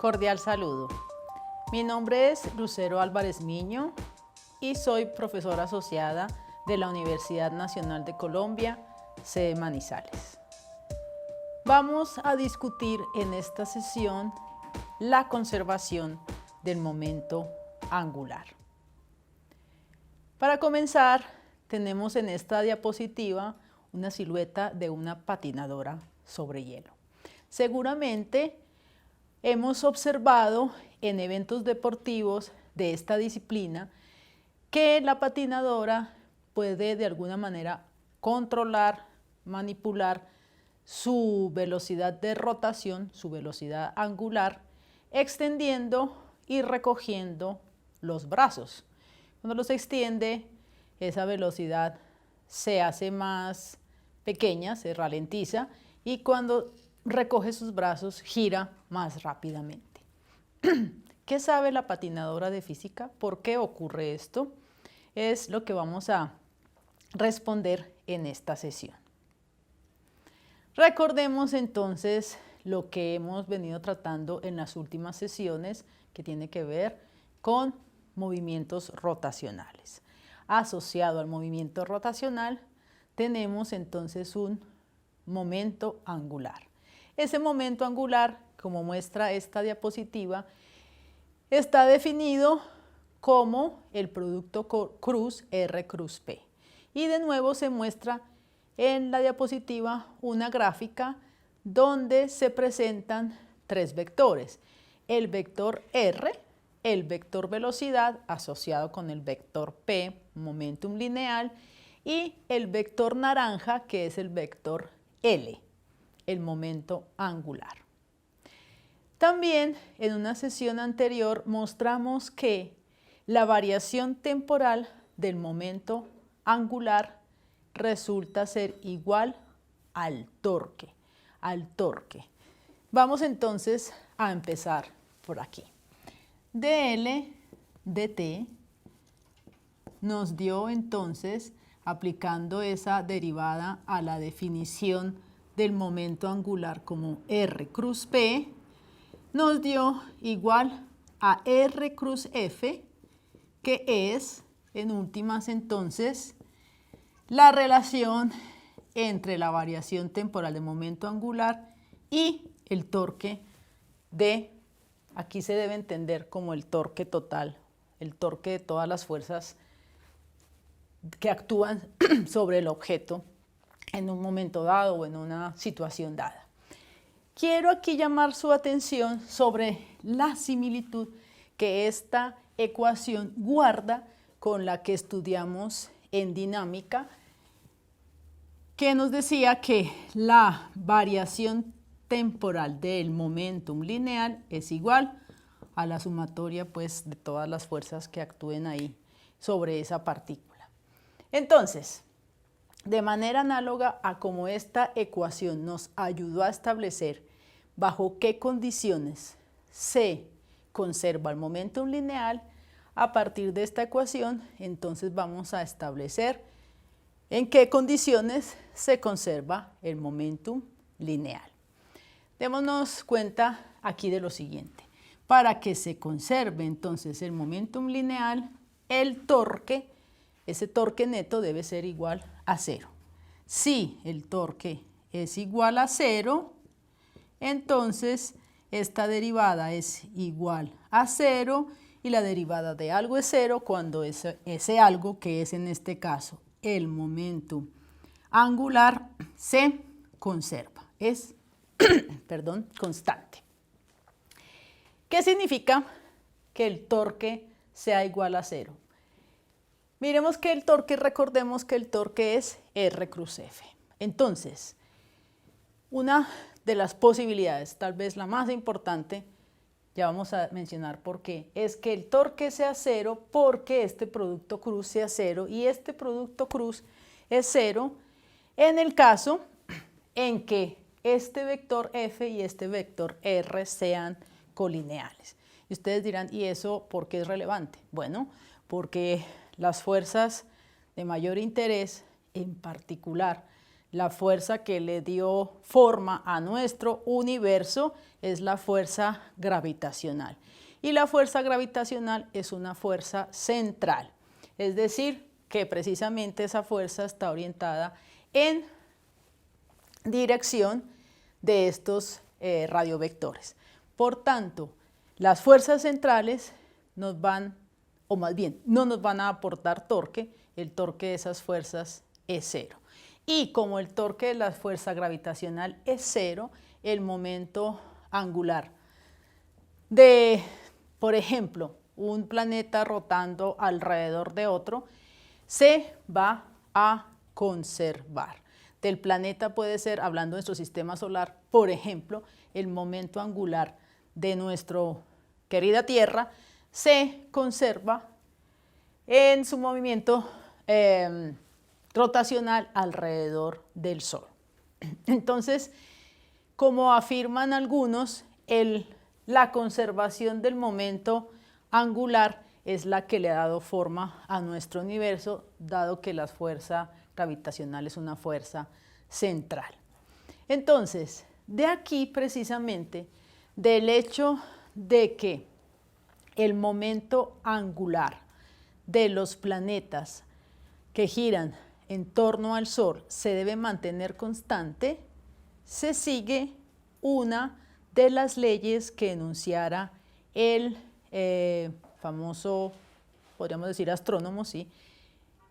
Cordial saludo. Mi nombre es Lucero Álvarez Miño y soy profesora asociada de la Universidad Nacional de Colombia, sede Manizales. Vamos a discutir en esta sesión la conservación del momento angular. Para comenzar, tenemos en esta diapositiva una silueta de una patinadora sobre hielo. Seguramente hemos observado en eventos deportivos de esta disciplina que la patinadora puede de alguna manera controlar, manipular su velocidad de rotación, su velocidad angular, extendiendo y recogiendo los brazos. Cuando los extiende, esa velocidad se hace más pequeña, se ralentiza, y cuando recoge sus brazos, gira más rápidamente. ¿Qué sabe la patinadora de física? ¿Por qué ocurre esto? Es lo que vamos a responder en esta sesión. Recordemos entonces lo que hemos venido tratando en las últimas sesiones, que tiene que ver con movimientos rotacionales. Asociado al movimiento rotacional, tenemos entonces un momento angular. Ese momento angular, como muestra esta diapositiva, está definido como el producto cruz R cruz P. Y de nuevo se muestra en la diapositiva una gráfica donde se presentan tres vectores. El vector R, el vector velocidad asociado con el vector P, momentum lineal, y el vector naranja, que es el vector L, el momento angular. También en una sesión anterior mostramos que la variación temporal del momento angular resulta ser igual al torque. Vamos entonces a empezar por aquí. dL dt nos dio entonces, aplicando esa derivada a la definición del momento angular como R cruz P, nos dio igual a R cruz F, que es, en últimas entonces, la relación entre la variación temporal de momento angular y el torque de, aquí se debe entender como el torque total, el torque de todas las fuerzas que actúan sobre el objeto en un momento dado o en una situación dada. Quiero aquí llamar su atención sobre la similitud que esta ecuación guarda con la que estudiamos en dinámica, que nos decía que la variación temporal del momentum lineal es igual a la sumatoria pues, de todas las fuerzas que actúen ahí sobre esa partícula. Entonces, de manera análoga a como esta ecuación nos ayudó a establecer bajo qué condiciones se conserva el momentum lineal, a partir de esta ecuación, entonces vamos a establecer en qué condiciones se conserva el momentum lineal. Démonos cuenta aquí de lo siguiente. Para que se conserve entonces el momentum lineal, el torque, ese torque neto debe ser igual a 0. Si el torque es igual a 0, entonces esta derivada es igual a 0 y la derivada de algo es 0 cuando ese algo, que es en este caso el momentum angular, se conserva, es constante. ¿Qué significa que el torque sea igual a 0? Miremos que el torque, recordemos que el torque es R cruz F. Entonces, una de las posibilidades, tal vez la más importante, ya vamos a mencionar por qué, es que el torque sea 0 porque este producto cruz sea 0 y este producto cruz es 0 en el caso en que este vector F y este vector R sean colineales. Y ustedes dirán, ¿y eso por qué es relevante? Bueno, porque las fuerzas de mayor interés, en particular la fuerza que le dio forma a nuestro universo es la fuerza gravitacional. Y la fuerza gravitacional es una fuerza central, es decir, que precisamente esa fuerza está orientada en dirección de estos radiovectores. Por tanto, las fuerzas centrales nos van, o más bien, no nos van a aportar torque, el torque de esas fuerzas es cero. Y como el torque de la fuerza gravitacional es cero, el momento angular de, por ejemplo, un planeta rotando alrededor de otro, se va a conservar. Del planeta puede ser, hablando de nuestro sistema solar, por ejemplo, el momento angular de nuestra querida Tierra se conserva en su movimiento rotacional alrededor del Sol. Entonces, como afirman algunos, la conservación del momento angular es la que le ha dado forma a nuestro universo, dado que la fuerza gravitacional es una fuerza central. Entonces, de aquí precisamente, del hecho de que el momento angular de los planetas que giran en torno al Sol se debe mantener constante, se sigue una de las leyes que enunciara el famoso, podríamos decir astrónomo, ¿sí?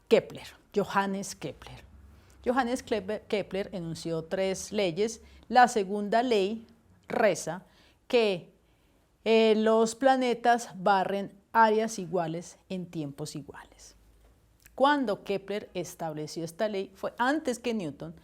Kepler, Johannes Kepler. Johannes Kepler enunció 3 leyes. La segunda ley reza que los planetas barren áreas iguales en tiempos iguales. Cuando Kepler estableció esta ley, fue antes que Newton,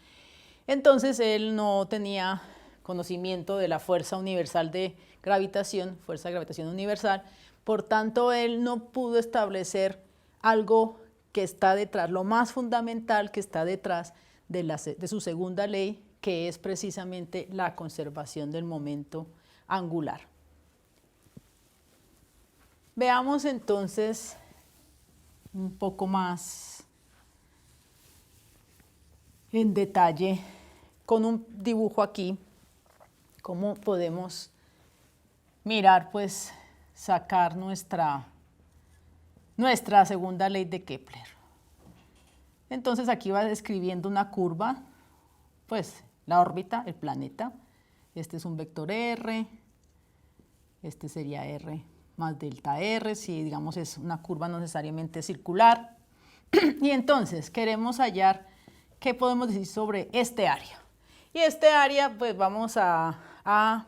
entonces él no tenía conocimiento de la fuerza universal de gravitación, fuerza de gravitación universal, por tanto él no pudo establecer algo que está detrás, lo más fundamental que está detrás de su segunda ley, que es precisamente la conservación del momento angular. Veamos entonces un poco más en detalle con un dibujo aquí cómo podemos mirar, pues sacar nuestra segunda ley de Kepler. Entonces aquí va describiendo una curva, pues la órbita, el planeta. Este es un vector R, este sería R más delta R, si digamos es una curva no necesariamente circular. Y entonces queremos hallar qué podemos decir sobre este área. Y este área pues vamos a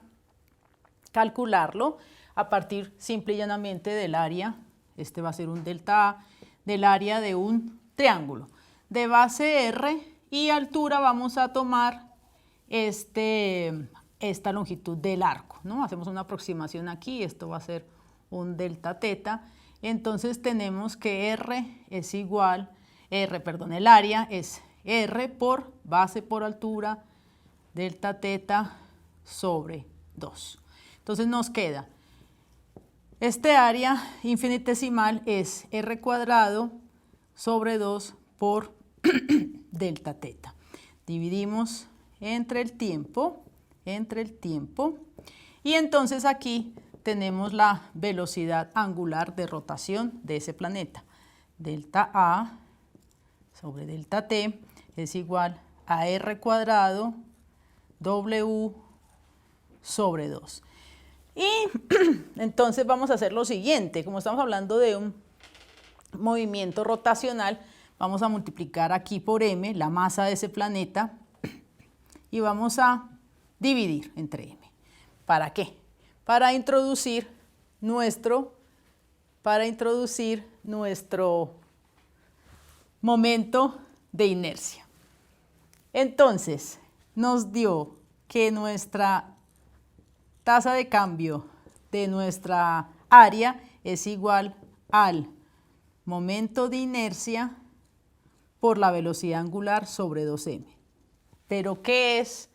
calcularlo a partir simple y llanamente del área, este va a ser un delta A, del área de un triángulo. De base R y altura vamos a tomar esta longitud del arco, ¿no? Hacemos una aproximación aquí, esto va a ser un delta teta, entonces tenemos que el área es R por base por altura, delta teta sobre 2. Entonces nos queda, este área infinitesimal es R cuadrado sobre 2 por delta teta. Dividimos entre el tiempo, y entonces aquí tenemos la velocidad angular de rotación de ese planeta. Delta A sobre delta T es igual a R cuadrado W sobre 2. Y entonces vamos a hacer lo siguiente, como estamos hablando de un movimiento rotacional, vamos a multiplicar aquí por m, la masa de ese planeta, y vamos a dividir entre m. ¿Para qué? Para introducir nuestro momento de inercia. Entonces, nos dio que nuestra tasa de cambio de nuestra área es igual al momento de inercia por la velocidad angular sobre 2m. ¿Pero qué es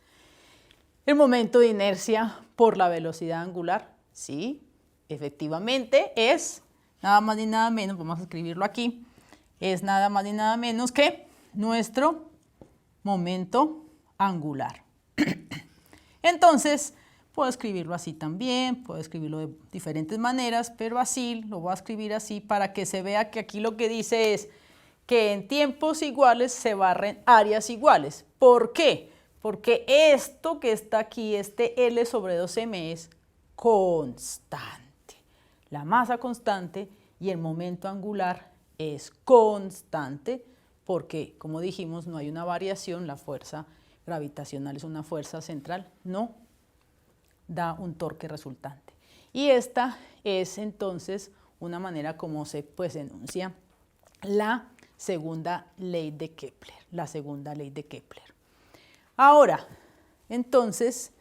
el momento de inercia por la velocidad angular? Sí, efectivamente es nada más ni nada menos, vamos a escribirlo aquí, es nada más ni nada menos que nuestro momento angular. Entonces, puedo escribirlo así también, puedo escribirlo de diferentes maneras, pero así, lo voy a escribir así para que se vea que aquí lo que dice es que en tiempos iguales se barren áreas iguales. ¿Por qué? Porque esto que está aquí, este L sobre 2m es constante. La masa constante y el momento angular es constante porque, como dijimos, no hay una variación, la fuerza gravitacional es una fuerza central, no da un torque resultante. Y esta es entonces una manera como se enuncia la segunda ley de Kepler, la segunda ley de Kepler. Ahora, entonces,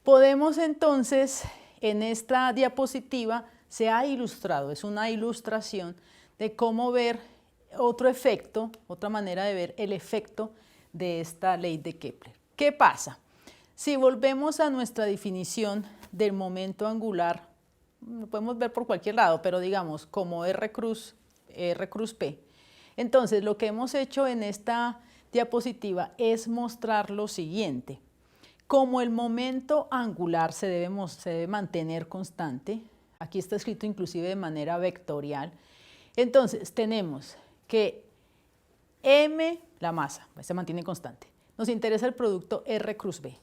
podemos entonces, en esta diapositiva se ha ilustrado, es una ilustración de cómo ver otro efecto, otra manera de ver el efecto de esta ley de Kepler. ¿Qué pasa? Si volvemos a nuestra definición del momento angular, lo podemos ver por cualquier lado, pero digamos como R cruz P. Entonces, lo que hemos hecho en esta diapositiva es mostrar lo siguiente. Como el momento angular se debe mantener constante, aquí está escrito inclusive de manera vectorial, entonces tenemos que m, la masa, se mantiene constante. Nos interesa el producto R cruz B.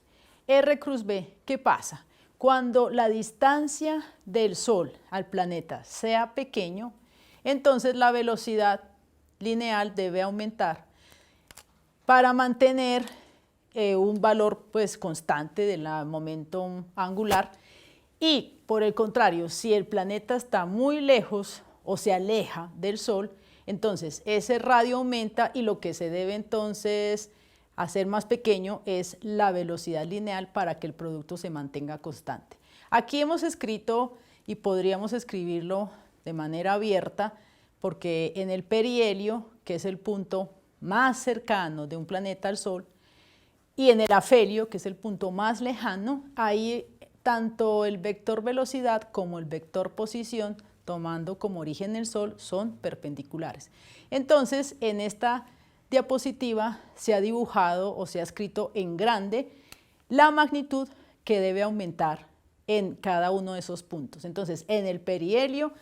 R cruz B, ¿qué pasa? Cuando la distancia del Sol al planeta sea pequeño, entonces la velocidad lineal debe aumentar para mantener un valor constante del momento angular. Y por el contrario, si el planeta está muy lejos o se aleja del Sol, entonces ese radio aumenta y lo que se debe entonces hacer más pequeño es la velocidad lineal para que el producto se mantenga constante. Aquí hemos escrito y podríamos escribirlo de manera abierta porque en el perihelio, que es el punto más cercano de un planeta al Sol, y en el afelio, que es el punto más lejano, ahí tanto el vector velocidad como el vector posición, tomando como origen el Sol, son perpendiculares. Entonces, en esta diapositiva se ha dibujado o se ha escrito en grande la magnitud que debe aumentar en cada uno de esos puntos. Entonces, en el perihelio,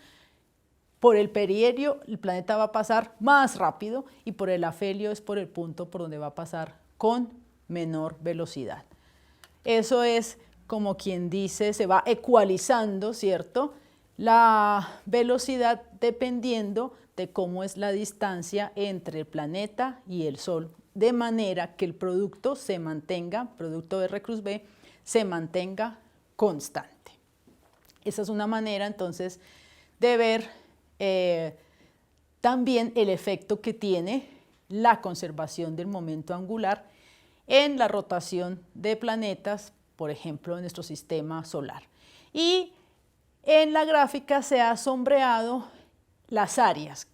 por el perihelio el planeta va a pasar más rápido y por el afelio es por el punto por donde va a pasar con menor velocidad. Eso es como quien dice, se va ecualizando, ¿cierto?, la velocidad dependiendo de cómo es la distancia entre el planeta y el Sol, de manera que el producto se mantenga, producto R cruz B, se mantenga constante. Esa es una manera entonces de ver también el efecto que tiene la conservación del momento angular en la rotación de planetas, por ejemplo, en nuestro sistema solar. Y en la gráfica se ha sombreado las áreas,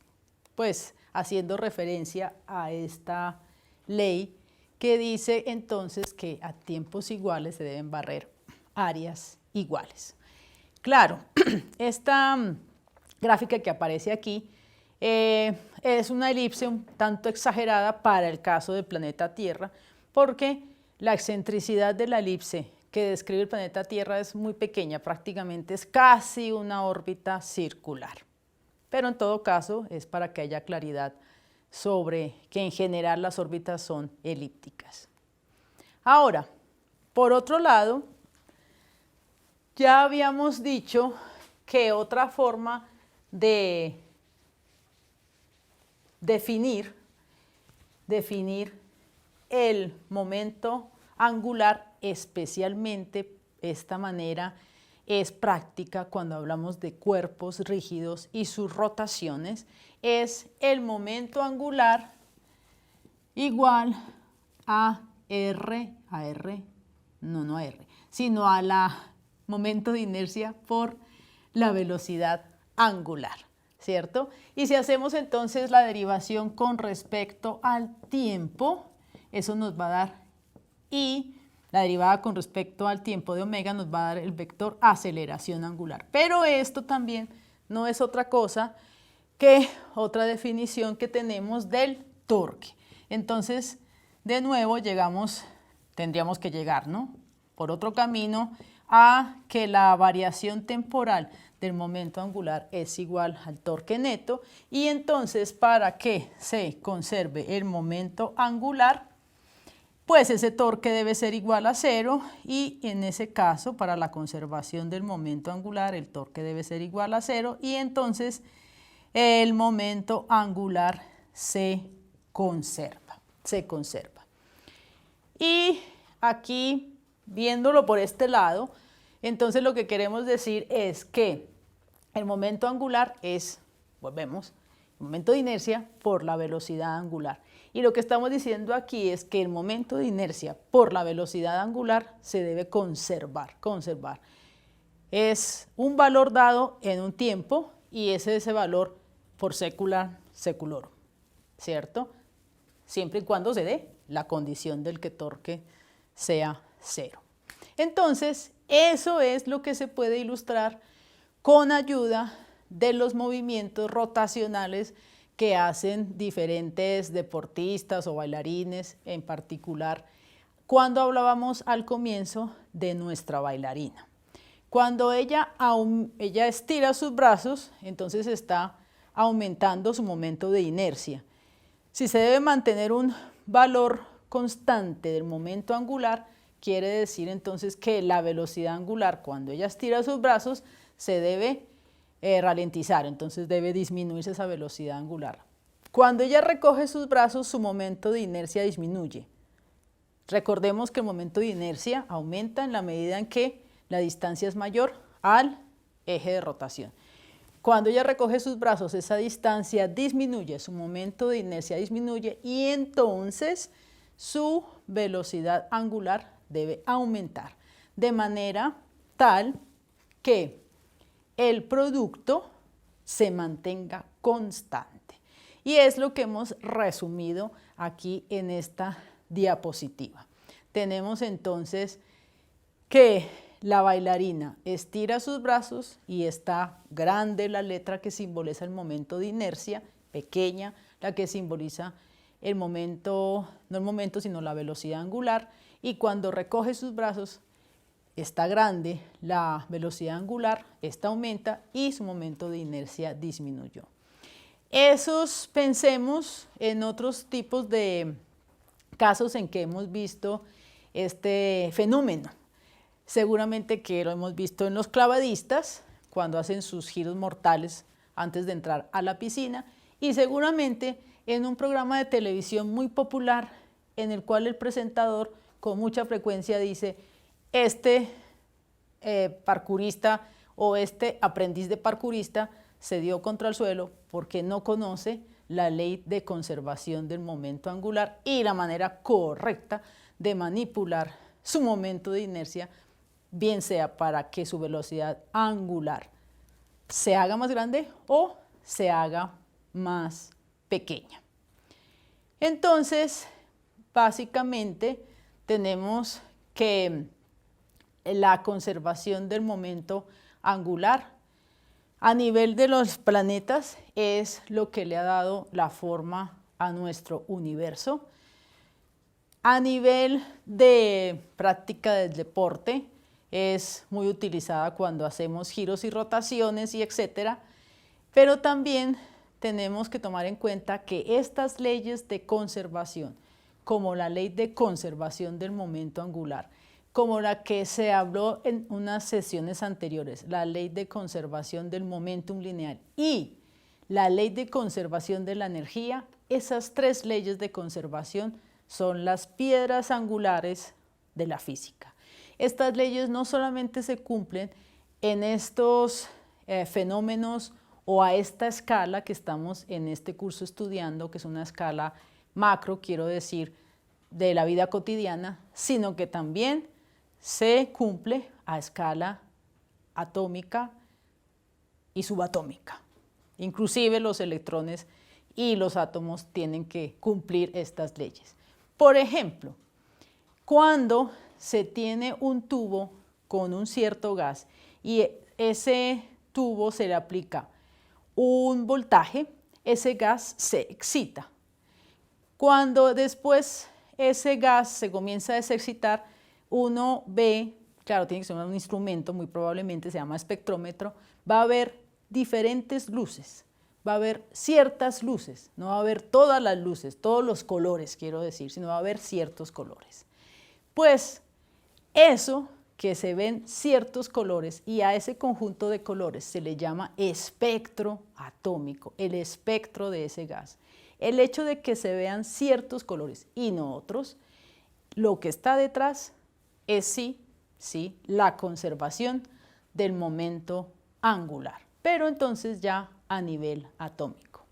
pues haciendo referencia a esta ley que dice entonces que a tiempos iguales se deben barrer áreas iguales. Claro, esta gráfica que aparece aquí es una elipse un tanto exagerada para el caso del planeta Tierra, porque la excentricidad de la elipse que describe el planeta Tierra es muy pequeña, prácticamente es casi una órbita circular. Pero en todo caso es para que haya claridad sobre que en general las órbitas son elípticas. Ahora, por otro lado, ya habíamos dicho que otra forma de definir el momento angular, especialmente esta manera es práctica cuando hablamos de cuerpos rígidos y sus rotaciones, es el momento angular igual a R, no a R, sino a la momento de inercia por la velocidad angular, ¿cierto? Y si hacemos entonces la derivación con respecto al tiempo, eso nos va a dar y la derivada con respecto al tiempo de omega nos va a dar el vector aceleración angular. Pero esto también no es otra cosa que otra definición que tenemos del torque. Entonces, de nuevo tendríamos que llegar, ¿no?, por otro camino a que la variación temporal del momento angular es igual al torque neto, y entonces para que se conserve el momento angular, pues ese torque debe ser igual a 0, y en ese caso para la conservación del momento angular el torque debe ser igual a 0, y entonces el momento angular se conserva. Y aquí, viéndolo por este lado, entonces lo que queremos decir es que el momento angular es, volvemos, el momento de inercia por la velocidad angular. Y lo que estamos diciendo aquí es que el momento de inercia por la velocidad angular se debe conservar. Es un valor dado en un tiempo y ese valor por secular seculorum, ¿cierto? Siempre y cuando se dé la condición del que torque sea 0. Entonces, eso es lo que se puede ilustrar con ayuda de los movimientos rotacionales que hacen diferentes deportistas o bailarines, en particular cuando hablábamos al comienzo de nuestra bailarina. Cuando ella estira sus brazos, entonces está aumentando su momento de inercia. Si se debe mantener un valor constante del momento angular, quiere decir entonces que la velocidad angular cuando ella estira sus brazos se debe ralentizar, entonces debe disminuirse esa velocidad angular. Cuando ella recoge sus brazos, su momento de inercia disminuye. Recordemos que el momento de inercia aumenta en la medida en que la distancia es mayor al eje de rotación. Cuando ella recoge sus brazos, esa distancia disminuye, su momento de inercia disminuye, y entonces su velocidad angular debe aumentar, de manera tal que el producto se mantenga constante. Y es lo que hemos resumido aquí en esta diapositiva. Tenemos entonces que la bailarina estira sus brazos y está grande la letra que simboliza el momento de inercia, pequeña la que simboliza el momento, no el momento, sino la velocidad angular, y cuando recoge sus brazos está grande la velocidad angular, esta aumenta y su momento de inercia disminuyó. Pensemos en otros tipos de casos en que hemos visto este fenómeno. Seguramente que lo hemos visto en los clavadistas, cuando hacen sus giros mortales antes de entrar a la piscina, y seguramente en un programa de televisión muy popular en el cual el presentador con mucha frecuencia dice: este parkourista o este aprendiz de parkourista se dio contra el suelo porque no conoce la ley de conservación del momento angular y la manera correcta de manipular su momento de inercia, bien sea para que su velocidad angular se haga más grande o se haga más pequeña. Entonces, básicamente tenemos que la conservación del momento angular a nivel de los planetas es lo que le ha dado la forma a nuestro universo. A nivel de práctica del deporte es muy utilizada cuando hacemos giros y rotaciones y etcétera, pero también tenemos que tomar en cuenta que estas leyes de conservación, como la ley de conservación del momento angular, como la que se habló en unas sesiones anteriores, la ley de conservación del momentum lineal y la ley de conservación de la energía, esas tres leyes de conservación son las piedras angulares de la física. Estas leyes no solamente se cumplen en estos fenómenos o a esta escala que estamos en este curso estudiando, que es una escala macro, quiero decir, de la vida cotidiana, sino que también se cumple a escala atómica y subatómica. Inclusive los electrones y los átomos tienen que cumplir estas leyes. Por ejemplo, cuando se tiene un tubo con un cierto gas y ese tubo se le aplica un voltaje, ese gas se excita. Cuando después ese gas se comienza a desexcitar, uno ve, claro, tiene que ser un instrumento, muy probablemente se llama espectrómetro, va a haber diferentes luces, va a haber ciertas luces, no va a haber todas las luces, todos los colores, quiero decir, sino va a haber ciertos colores. Pues eso que se ven ciertos colores y a ese conjunto de colores se le llama espectro atómico, el espectro de ese gas. El hecho de que se vean ciertos colores y no otros, lo que está detrás es sí, la conservación del momento angular, pero entonces ya a nivel atómico.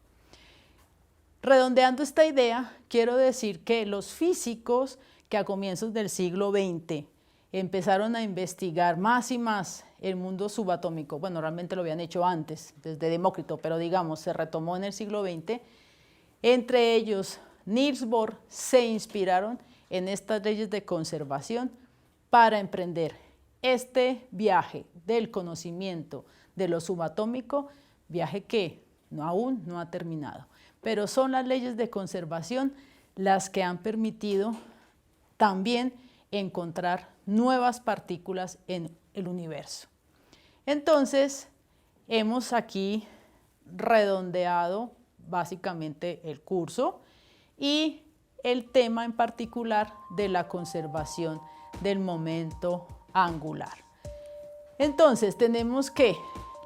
Redondeando esta idea, quiero decir que los físicos que a comienzos del siglo XX empezaron a investigar más y más el mundo subatómico, bueno, realmente lo habían hecho antes, desde Demócrito, pero digamos, se retomó en el siglo XX, entre ellos Niels Bohr, se inspiraron en estas leyes de conservación para emprender este viaje del conocimiento de lo subatómico, viaje que aún no ha terminado, pero son las leyes de conservación las que han permitido también encontrar nuevas partículas en el universo. Entonces, hemos aquí redondeado básicamente el curso y el tema en particular de la conservación del momento angular. Entonces, tenemos que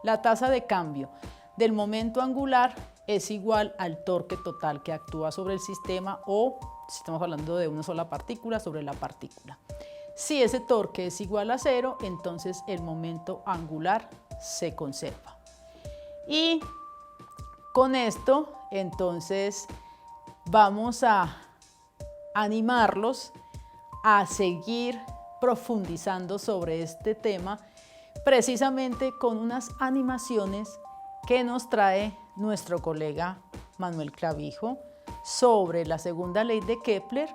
la tasa de cambio del momento angular es igual al torque total que actúa sobre el sistema o, si estamos hablando de una sola partícula, sobre la partícula. Si ese torque es igual a 0, entonces el momento angular se conserva. Y con esto, entonces, vamos a animarlos a seguir profundizando sobre este tema, precisamente con unas animaciones que nos trae nuestro colega Manuel Clavijo sobre la segunda ley de Kepler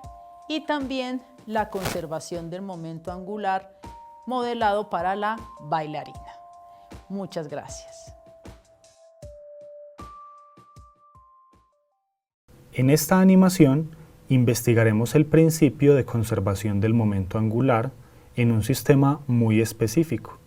y también la conservación del momento angular modelado para la bailarina. Muchas gracias. En esta animación investigaremos el principio de conservación del momento angular en un sistema muy específico,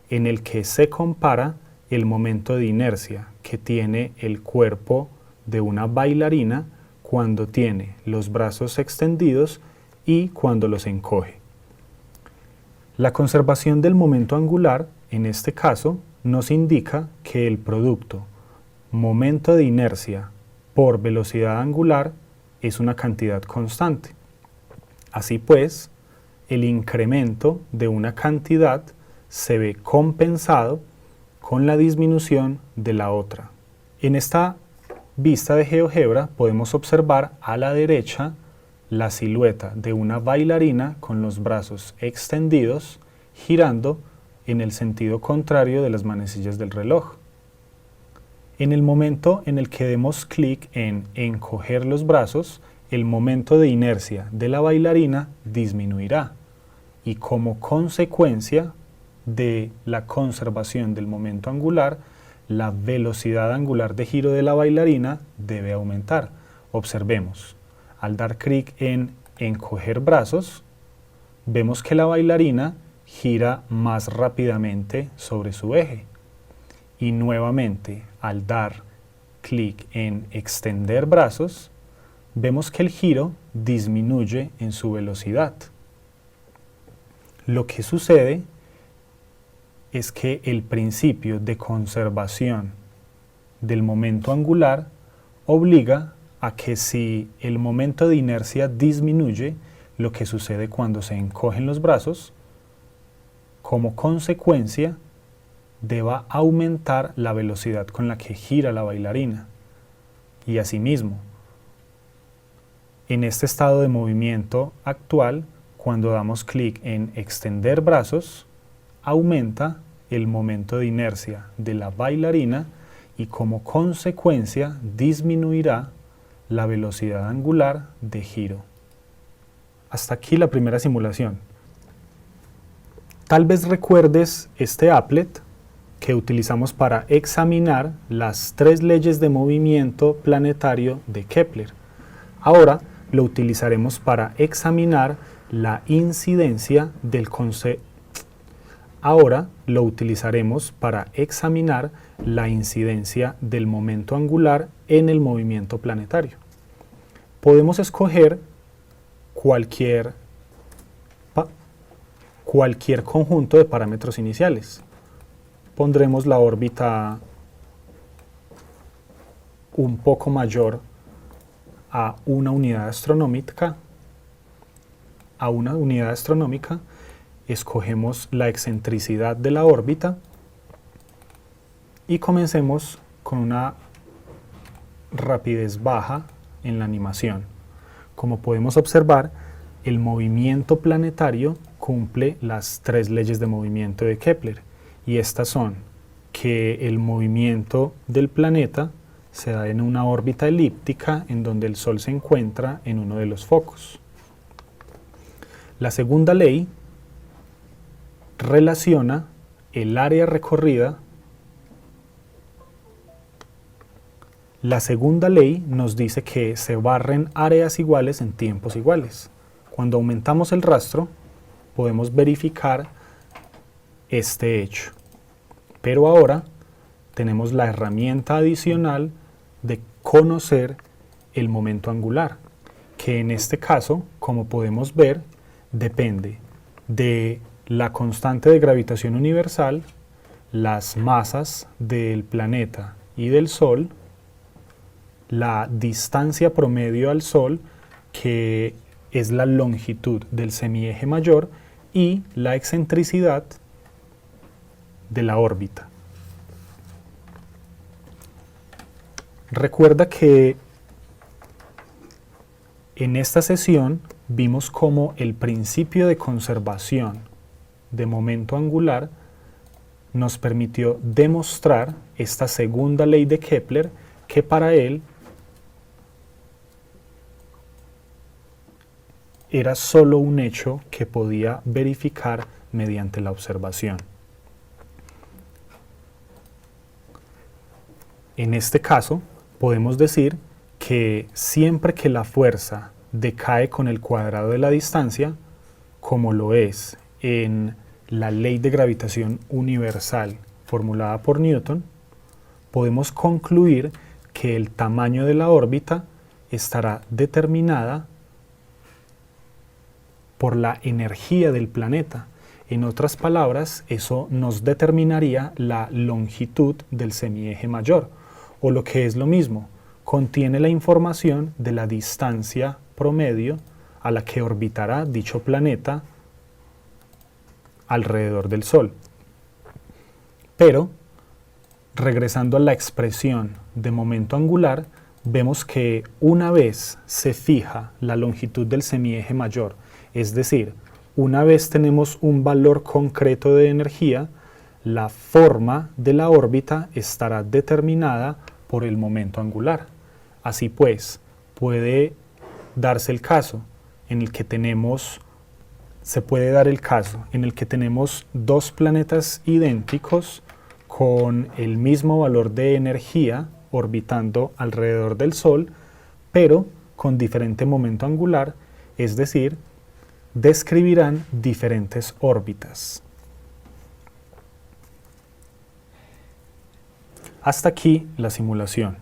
en el que se compara el momento de inercia que tiene el cuerpo de una bailarina cuando tiene los brazos extendidos y cuando los encoge. La conservación del momento angular, en este caso, nos indica que el producto momento de inercia por velocidad angular es una cantidad constante. Así pues, el incremento de una cantidad se ve compensado con la disminución de la otra. En esta vista de GeoGebra podemos observar a la derecha la silueta de una bailarina con los brazos extendidos girando en el sentido contrario de las manecillas del reloj. En el momento en el que demos clic en encoger los brazos, el momento de inercia de la bailarina disminuirá y como consecuencia de la conservación del momento angular, la velocidad angular de giro de la bailarina debe aumentar. Observemos. Al dar clic en encoger brazos, vemos que la bailarina gira más rápidamente sobre su eje. Y nuevamente, al dar clic en extender brazos, vemos que el giro disminuye en su velocidad. Lo que sucede es que el principio de conservación del momento angular obliga a que si el momento de inercia disminuye, lo que sucede cuando se encogen los brazos, como consecuencia deba aumentar la velocidad con la que gira la bailarina. Y asimismo, en este estado de movimiento actual, cuando damos clic en extender brazos, aumenta el momento de inercia de la bailarina y como consecuencia disminuirá la velocidad angular de giro. Hasta aquí la primera simulación. Tal vez recuerdes este applet que utilizamos para examinar las 3 leyes de movimiento planetario de Kepler. Ahora lo utilizaremos para examinar la incidencia del Ahora lo utilizaremos para examinar la incidencia del momento angular en el movimiento planetario. Podemos escoger cualquier conjunto de parámetros iniciales. Pondremos la órbita un poco mayor a una unidad astronómica. Escogemos la excentricidad de la órbita y comencemos con una rapidez baja en la animación. Como podemos observar, el movimiento planetario cumple las 3 leyes de movimiento de Kepler, y estas son que el movimiento del planeta se da en una órbita elíptica en donde el Sol se encuentra en uno de los focos. La segunda ley relaciona el área recorrida. La segunda ley nos dice que se barren áreas iguales en tiempos iguales. Cuando aumentamos el rastro, podemos verificar este hecho. Pero ahora tenemos la herramienta adicional de conocer el momento angular, que en este caso, como podemos ver, depende de la constante de gravitación universal, las masas del planeta y del Sol, la distancia promedio al Sol, que es la longitud del semieje mayor, y la excentricidad de la órbita. Recuerda que en esta sesión vimos cómo el principio de conservación de momento angular nos permitió demostrar esta segunda ley de Kepler, que para él era solo un hecho que podía verificar mediante la observación. En este caso, podemos decir que siempre que la fuerza decae con el cuadrado de la distancia, como lo es en la ley de gravitación universal formulada por Newton, podemos concluir que el tamaño de la órbita estará determinada por la energía del planeta. En otras palabras, eso nos determinaría la longitud del semieje mayor, o lo que es lo mismo, contiene la información de la distancia promedio a la que orbitará dicho planeta alrededor del Sol. Pero, regresando a la expresión de momento angular, vemos que una vez se fija la longitud del semieje mayor, es decir, una vez tenemos un valor concreto de energía, la forma de la órbita estará determinada por el momento angular. Así pues, puede darse el caso en el que tenemos dos planetas idénticos con el mismo valor de energía orbitando alrededor del Sol, pero con diferente momento angular, es decir, describirán diferentes órbitas. Hasta aquí la simulación.